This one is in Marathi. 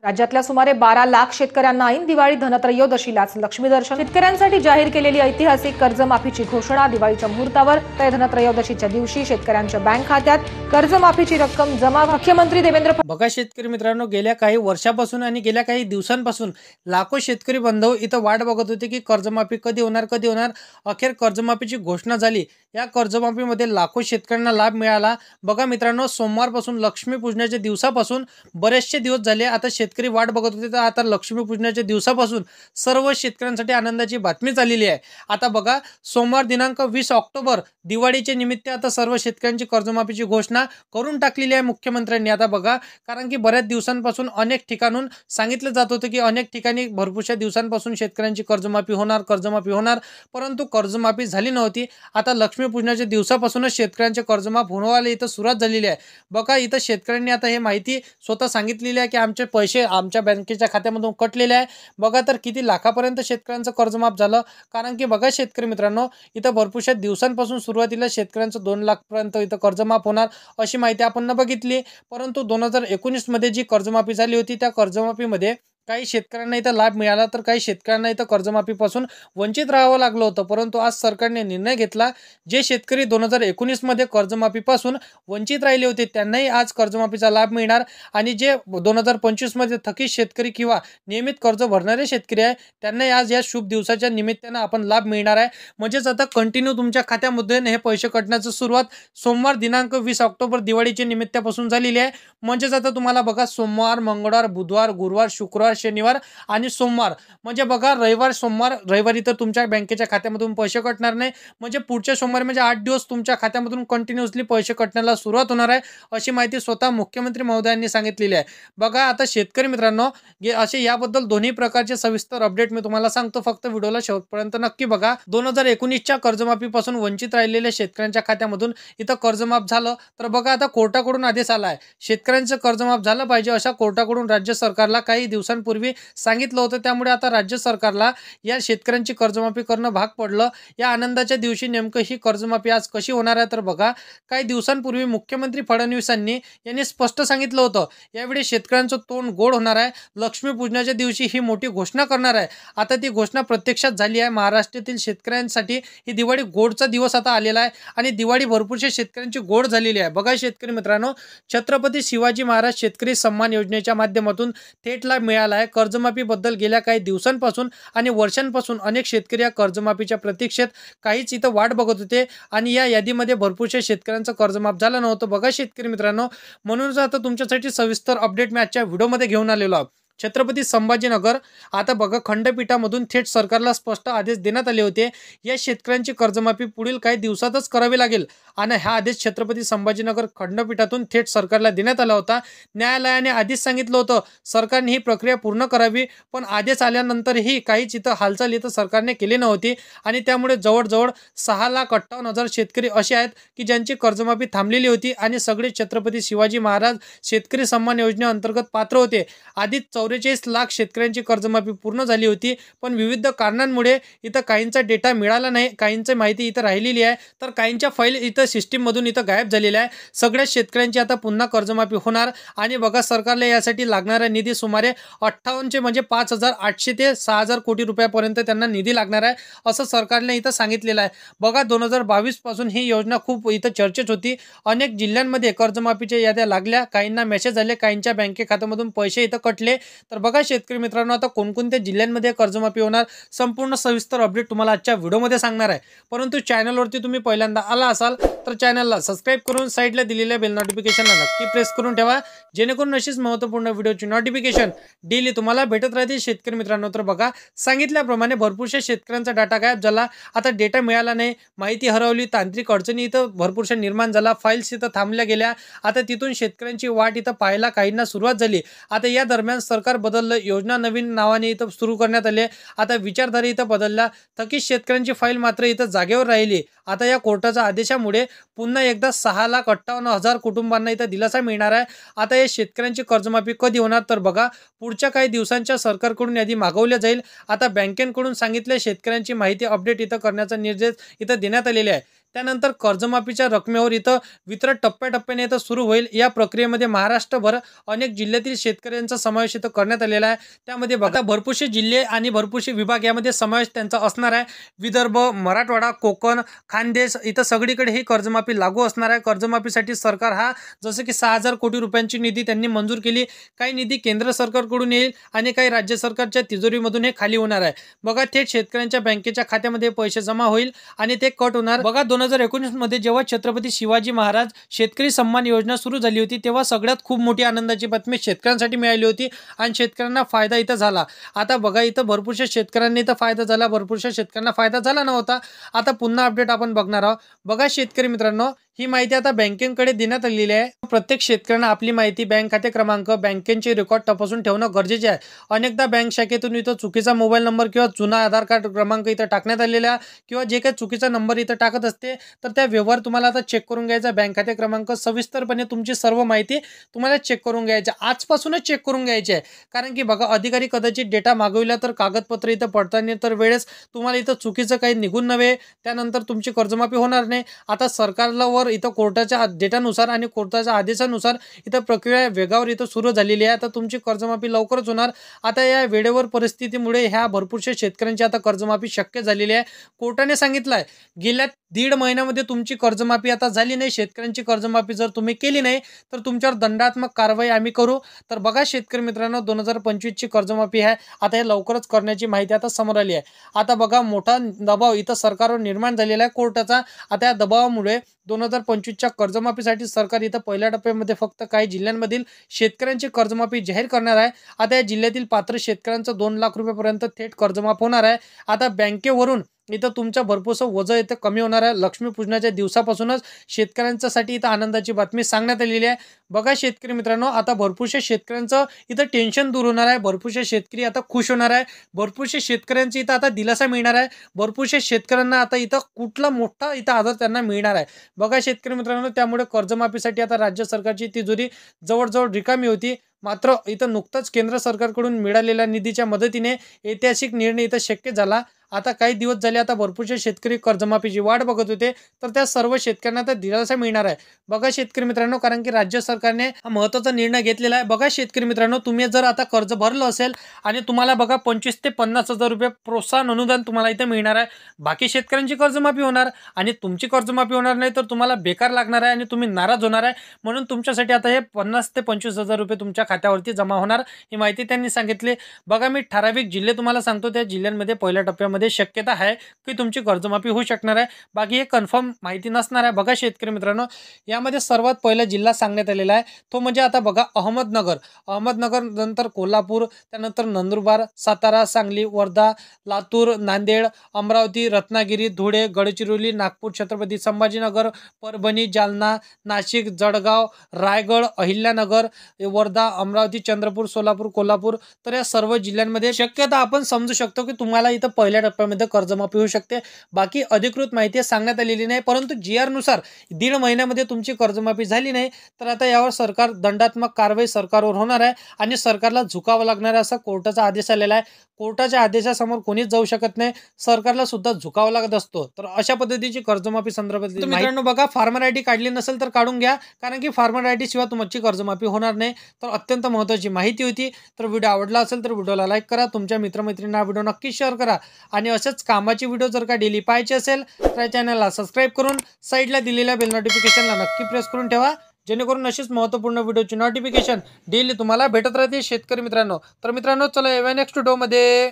राज्यातल्या सुमारे 12 लाख शेतकऱ्यांना ऐन दिवाळी धनत्रयोदशीलाच लक्ष्मी दर्शन. शेतकऱ्यांसाठी जाहीर केलेली ऐतिहासिक कर्जमाफीची घोषणा. दिवाळीच्या मुहूर्तावर तर धनत्रयोदशीच्या दिवशी शेतकऱ्यांच्या बँक खात्यात कर्जमाफीची रक्कम जमा. मुख्यमंत्री देवेंद्र बघा शेतकरी मित्रांनो, गेल्या काही वर्षापासून आणि गेल्या काही दिवसांपासून लाखो शेतकरी बांधव इथं वाट बघत होते की कर्जमाफी कधी होणार. अखेर कर्जमाफीची घोषणा झाली. या कर्जमाफीमध्ये लाखो शेतकऱ्यांना लाभ मिळाला. बघा मित्रांनो, सोमवारपासून लक्ष्मीपूजनाच्या दिवसापासून बरेचसे दिवस झाले आता शेतकरी वाट बघत होते, तर आता लक्ष्मीपूजनाच्या दिवसापासून सर्व शेतकऱ्यांसाठी आनंदाची बातमी झालेली आहे. आता बघा, सोमवार दिनांक 20 ऑक्टोबर दिवाळीच्या निमित्त आता सर्व शेतकऱ्यांची कर्जमाफीची घोषणा करून टाकलेली आहे मुख्यमंत्र्यांनी. आता बघा, कारण की बऱ्याच दिवसांपासून अनेक ठिकाणून सांगितलं जात होतं की अनेक ठिकाणी भरपूरशा दिवसांपासून शेतकऱ्यांची कर्जमाफी होणार, परंतु कर्जमाफी झाली नव्हती. आता लक्ष्मीपूजनाच्या दिवसापासूनच शेतकऱ्यांचे कर्जमाफ होण्याला इथं सुरुवात झालेली आहे. बघा, इथं शेतकऱ्यांनी आता हे माहिती स्वतः सांगितलेली आहे की आमचे पैसे आमच्या बँकेच्या खात्यामधून कटलेले आहे. बघा, तर किती लाखापर्यंत शेतकऱ्यांचं कर्जमाफ झालं. कारण की बघा शेतकरी मित्रांनो, इथं भरपूरशा दिवसांपासून सुरुवातीला शेतकऱ्यांचं 2 लाखपर्यंत इथं कर्जमाफ होणार अशी माहिती आपण बघितली. परंतु 2019 मध्ये जी कर्जमाफी झाली होती, त्या कर्जमाफीमध्ये काही शेतकऱ्यांना इथं लाभ मिळाला, तर काही शेतकऱ्यांना इथं कर्जमाफीपासून वंचित राहावं लागलं होतं. परंतु आज सरकारने निर्णय घेतला, जे शेतकरी 2019 मध्ये कर्जमाफीपासून वंचित राहिले होते त्यांनाही आज कर्जमाफीचा लाभ मिळणार. आणि जे 2025 मध्ये थकीत शेतकरी किंवा नियमित कर्ज भरणारे शेतकरी आहे त्यांनाही आज या शुभ दिवसाच्या निमित्तानं आपण लाभ मिळणार आहे. म्हणजेच आता कंटिन्यू तुमच्या खात्यामध्ये हे पैसे कटण्याची सुरुवात सोमवार दिनांक 20 ऑक्टोबर दिवाळीच्या निमित्तापासून झालेली आहे. म्हणजेच आता तुम्हाला बघा, सोमवार, मंगळवार, बुधवार, गुरुवार, शुक्रवार, शनिवार आणि सोमवार, म्हणजे बघा रविवारी तर तुमच्या बँकेच्या खात्यामधून पैसे कटणार नाही. म्हणजे पुढच्या सोमवारी म्हणजे 8 दिवस तुमच्या खात्यामधून कंटिन्युअसली पैसे कटण्याला सुरुवात होणार आहे, अशी माहिती स्वतः मुख्यमंत्री महोदयांनी सांगितलेली आहे. बघा, आता शेतकरी मित्रांनो, असे याबद्दल दोन्ही प्रकारचे सविस्तर अपडेट मी तुम्हाला सांगतो. फक्त व्हिडिओला शेवटपर्यंत नक्की बघा. 2019च्या कर्जमाफीपासून वंचित राहिलेल्या शेतकऱ्यांच्या खात्यामधून इथं कर्जमाफ झालं. तर बघा, आता कोर्टाकडून आदेश आला आहे, शेतकऱ्यांचं कर्जमाफ झालं पाहिजे अशा कोर्टाकडून राज्य सरकारला काही दिवसांपूर्वी सांगितलं होतं. त्यामुळे आता राज्य सरकारला या शेतकऱ्यांची कर्जमाफी करणं भाग पडलं. या आनंदाच्या दिवशी नेमकं ही कर्जमाफी आज कशी होणार आहे, तर बघा, काही दिवसांपूर्वी मुख्यमंत्री फडणवीसांनी यांनी स्पष्ट सांगितलं होतं, यावेळी शेतकऱ्यांचं तोंड गोड होणार आहे. लक्ष्मीपूजनाच्या दिवशी ही मोठी घोषणा करणार आहे. आता ती घोषणा प्रत्यक्षात झाली आहे. महाराष्ट्रातील शेतकऱ्यांसाठी ही दिवाळी गोडचा दिवस आता आलेला आहे आणि दिवाळी भरपूरशा शेतकऱ्यांची गोड झालेली आहे. बघा शेतकरी मित्रांनो, छत्रपती शिवाजी महाराज शेतकरी सन्मान योजनेच्या माध्यमातून थेट लाभ मिळाला आहे. कर्जमाफीबद्दल गेल्या काही दिवसांपासून आणि वर्षांपासून अनेक शेतकरी या कर्जमाफीच्या प्रतीक्षेत काहीच इथं वाट बघत होते आणि या यादीमध्ये भरपूरशा शेतकऱ्यांचं कर्जमाफ झालं नव्हतं. बघा शेतकरी मित्रांनो, म्हणूनच आता तुमच्यासाठी सविस्तर अपडेट मी आजच्या व्हिडिओमध्ये घेऊन आलेलो आहे. छत्रपती संभाजीनगर, आता बघा, खंडपीठामधून थेट सरकारला स्पष्ट आदेश देण्यात आले होते. या शेतकऱ्यांची कर्जमाफी पुढील काही दिवसातच करावी लागेल आणि हा आदेश छत्रपती संभाजीनगर खंडपीठातून थेट सरकारला देण्यात आला होता. न्यायालयाने आधीच सांगितलं होतं सरकारने ही प्रक्रिया पूर्ण करावी, पण आदेश आल्यानंतरही काहीच इथं हालचाल इथं सरकारने केली नव्हती आणि त्यामुळे जवळजवळ 6,58,000 शेतकरी असे आहेत की ज्यांची कर्जमाफी थांबलेली होती आणि सगळे छत्रपती शिवाजी महाराज शेतकरी सन्मान योजनेअंतर्गत पात्र होते. आधीच 44 लाख शेतकऱ्यांची कर्जमाफी पूर्ण झाली होती, पण विविध कारणांमुळे इथं काहींचा डेटा मिळाला नाही, काहींची माहिती इथं राहिलेली आहे, तर काहींच्या फाईल इथं सिस्टीममधून इथं गायब झालेल्या आहे. सगळ्या शेतकऱ्यांची आता पुन्हा कर्जमाफी होणार आणि बघा, सरकारला यासाठी लागणारा निधी सुमारे 58 म्हणजे 5,800 ते 6,000 कोटी रुपयापर्यंत त्यांना निधी लागणार आहे, असं सरकारने इथं सांगितलेलं आहे. बघा, 2022 पासून ही योजना खूप इथं चर्चेत होती. अनेक जिल्ह्यांमध्ये कर्जमाफीच्या याद्या लागल्या, काहींना मेसेज आले, काहींच्या बँके खात्यामधून पैसे इथं कटले. तर बघा शेतकरी मित्रांनो, आता कोणकोणत्या जिल्ह्यांमध्ये कर्जमाफी होणार संपूर्ण सविस्तर अपडेट तुम्हाला आजच्या व्हिडिओमध्ये सांगणार आहे. परंतु चॅनलवरती तुम्ही पहिल्यांदा आला असाल तर चॅनलला सबस्क्राईब करून साईडला दिलेल्या बेल नोटिफिकेशनला नक्की प्रेस करून ठेवा, जेणेकरून अशीच महत्त्वपूर्ण व्हिडिओची नोटिफिकेशन डेली तुम्हाला भेटत राहतील. शेतकरी मित्रांनो, तर बघा, सांगितल्याप्रमाणे भरपूरशा शेतकऱ्यांचा डाटा गायब झाला. आता डेटा मिळाला नाही, माहिती हरवली, तांत्रिक अडचणी इथं भरपूरशा निर्माण झाला, फाईल्स इथं थांबल्या गेल्या. आता तिथून शेतकऱ्यांची वाट इथं पाहायला काहींना सुरुवात झाली. आता या दरम्यान सरकार बदललं, योजना नवीन नावाने इथं सुरू करण्यात आले. आता विचारधारा इथं बदलला, थकीत शेतकऱ्यांची फाईल मात्र इथं जागेवर राहिली. आता या कोर्टाच्या आदेशामुळे पुन्हा एकदा 6,58,000 कुटुंबांना इथं दिलासा मिळणार आहे। आता या शेतकऱ्यांची कर्जमाफी कधी होणार तर बघा पुढच्या काही दिवसांच्या सरकारकडून यादी मागवल्या जाईल। आता बँकेकडून सांगितले शेतकऱ्यांची माहिती अपडेट इथं करण्याचा निर्देश इथं देण्यात आलेले आहे। त्यानंतर कर्जमाफीच्या रकमेवर इथं वितरण टप्प्याटप्प्याने इथं सुरू होईल। या प्रक्रियेमध्ये महाराष्ट्रभर अनेक जिल्ह्यातील शेतकऱ्यांचा समावेश इथं करण्यात आलेला आहे। त्यामध्ये बघा भरपूरसे जिल्हे आणि भरपूरसे विभाग यामध्ये समावेश त्यांचा असणार आहे। विदर्भ, मराठवाडा, कोकण, खानदेश इथं सगळीकडे ही कर्जमाफी लागू असणार आहे। कर्जमाफीसाठी सरकार हा जसं की 6,000 कोटी रुपयांची निधी त्यांनी मंजूर केली। काही निधी केंद्र सरकारकडून येईल आणि काही राज्य सरकारच्या तिजोरीमधून हे खाली होणार आहे। बघा थेट शेतकऱ्यांच्या बँकेच्या खात्यामध्ये पैसे जमा होईल आणि ते कट होणार। बघा 2019 मध्ये जेव्हा छत्रपती शिवाजी महाराज शेतकरी सन्मान योजना सुरू झाली होती तेव्हा सगळ्यात खूप मोठी आनंदाची बातमी शेतकऱ्यांसाठी मिळाली होती आणि शेतकऱ्यांना फायदा इथं झाला। आता बघा इथं भरपूरशा शेतकऱ्यांनी इथं फायदा झाला, भरपूरशा शेतकऱ्यांना फायदा झाला नव्हता। आता पुन्हा अपडेट आपण बघणार आहोत। बघा शेतकरी मित्रांनो ही माहिती आता बँकेकडे देण्यात आलेली आहे। प्रत्येक शेतकऱ्यांना आपली माहिती, बँक खाते क्रमांक, बँकेचे रेकॉर्ड तपासून ठेवणं गरजेचे आहे। अनेकदा बँक शाखेतून इथं चुकीचा मोबाईल नंबर किंवा जुना आधार कार्ड क्रमांक इथं टाकण्यात आलेला किंवा जे काही चुकीचा नंबर इथं टाकत असते तर त्या व्यवहार तुम्हाला आता चेक करून घ्यायचा। बँक खाते क्रमांक सविस्तरपणे तुमची सर्व माहिती तुम्हाला चेक करून घ्यायची, आजपासूनच चेक करून घ्यायची आहे। कारण की बघा अधिकारी कदाचित डेटा मागविला तर कागदपत्र इथं पडताना तर वेळेस तुम्हाला इथं चुकीचं काही निघून नव्हे, त्यानंतर तुमची कर्जमाफी होणार नाही। आता सरकारला वर इथं कोर्टाच्या डेटानुसार आणि कोर्टाच्या आदेशानुसार इथं प्रक्रिया वेगावर इथं सुरू झालेली आहे। आता तुमची कर्जमाफी लवकरच होणार। आता या वेळेवर परिस्थितीमुळे ह्या भरपूरशा शेतकऱ्यांची आता कर्जमाफी शक्य झालेली आहे। कोर्टाने सांगितलंय गेल्या 1.5 महिन्यामध्ये तुमची कर्जमाफी आता झाली नाही, शेतकऱ्यांची कर्जमाफी जर तुम्ही केली नाही तर तुमच्यावर दंडात्मक कारवाई आम्ही करू। तर बघा शेतकरी मित्रांनो 2025 ची कर्जमाफी आहे आता हे लवकरच करण्याची माहिती आता समोर आली आहे। आता बघा मोठा दबाव इथं सरकारवर निर्माण झालेला आहे कोर्टाचा। आता या दबावामुळे 2025च्या कर्जमाफीसाठी सरकार इथं पहिल्या टप्प्यामध्ये फक्त काही जिल्ह्यांमधील शेतकऱ्यांची कर्जमाफी जाहीर करणार आहे। आता या जिल्ह्यातील पात्र शेतकऱ्यांचं 2 लाख रुपयापर्यंत थेट कर्जमाफ होणार आहे। आता बँकेवरून इथं तुमचं भरपूरसं वजन इथं कमी होणार आहे। लक्ष्मीपूजनाच्या दिवसापासूनच शेतकऱ्यांच्यासाठी इथं आनंदाची बातमी सांगण्यात आलेली आहे। बघा शेतकरी मित्रांनो आता भरपूरशा शेतकऱ्यांचं इथं टेन्शन दूर होणार आहे, भरपूरशा शेतकरी आता खुश होणार आहे, भरपूरशा शेतकऱ्यांची इथं आता दिलासा मिळणार आहे, भरपूरशा शेतकऱ्यांना आता इथं कुठला मोठा इथं आधार त्यांना मिळणार आहे। बघा शेतकरी मित्रांनो त्यामुळे कर्जमाफीसाठी आता राज्य सरकारची तिजोरी जवळजवळ रिकामी होती। मात्र इथं नुकताच केंद्र सरकारकडून मिळालेल्या निधीच्या मदतीने ऐतिहासिक निर्णय इथं शक्य झाला। आता काही दिवस झाले आता भरपूरशा शेतकरी कर्जमाफीची वाट बघत होते तर त्या सर्व शेतकऱ्यांना तर दिलासा मिळणार आहे। बघा शेतकरी मित्रांनो कारण की राज्य सरकारने हा महत्त्वाचा निर्णय घेतलेला आहे। बघा शेतकरी मित्रांनो तुम्ही जर आता कर्ज भरलं असेल आणि तुम्हाला बघा 25 ते 50,000 रुपये प्रोत्साहन अनुदान तुम्हाला इथं मिळणार आहे। बाकी शेतकऱ्यांची कर्जमाफी होणार आणि तुमची कर्जमाफी होणार नाही तर तुम्हाला बेकार लागणार आहे आणि तुम्ही नाराज होणार आहे। म्हणून तुमच्यासाठी आता हे 50 ते 25,000 रुपये तुमच्या खात्यावरती जमा होणार ही माहिती त्यांनी सांगितली। बघा मी ठराविक जिल्हे तुम्हाला सांगतो त्या जिल्ह्यांमध्ये पहिल्या टप्प्यामध्ये शक्यता आहे की तुमची कर्जमाफी होऊ शकणार आहे, बाकी हे कन्फर्म माहिती नसणार आहे। बघा शेतकरी मित्रांनो यामध्ये सर्वात पहिला जिल्हा सांगण्यात आलेला आहे तो म्हणजे आता बघा अहमदनगर नंतर कोल्हापूर, त्यानंतर नंदुरबार, सातारा, सांगली, वर्धा, लातूर, नांदेड, अमरावती, रत्नागिरी, धुळे, गडचिरोली, नागपूर, छत्रपती संभाजीनगर, परभणी, जालना, नाशिक, जळगाव, रायगड, अहिल्यानगर, वर्धा, अमरावती, चंद्रपूर, सोलापूर, कोल्हापूर तर या सर्व जिल्ह्यांमध्ये शक्यता आपण समजू शकतो की तुम्हाला इथं पहिल्या टप्प्यामध्ये कर्जमाफी होऊ शकते। बाकी अधिकृत माहिती सांगण्यात आलेली नाही, परंतु GR नुसार 1.5 महिन्यामध्ये तुमची कर्जमाफी झाली नाही तर आता यावर सरकार दंडात्मक कारवाई सरकारवर होणार आहे आणि सरकारला झुकावं लागणार आहे असा कोर्टाचा आदेश आलेला आहे। कोर्टाच्या आदेशासमोर कोणीच जाऊ शकत नाही, सरकारला सुद्धा झुकावं लागत असतो। तर अशा पद्धतीची कर्जमाफी संदर्भातली मित्रांनो बघा फार्मर आयडी काढली नसेल तर काढून घ्या कारण की फार्मर आयडी शिवाय तुमची कर्जमाफी होणार नाही। तर अत्यंत महत्त्वाची माहिती होती। तर व्हिडिओ आवडला असेल तर व्हिडिओला लाईक करा, तुमच्या मित्रमैत्रिणींना व्हिडिओ नक्की शेअर करा आणि असेच कामाची व्हिडिओ जर का डेली पाहायचे असेल तर चॅनलला सबस्क्राईब करून साईडला दिलेल्या बेल नोटिफिकेशनला नक्की प्रेस करून ठेवा जेणेकरून अशीच महत्त्वपूर्ण व्हिडिओची नोटिफिकेशन डेली तुम्हाला भेटत राहते शेतकरी मित्रांनो। तर मित्रांनो चला येऊया नेक्स्ट व्हिडिओमध्ये।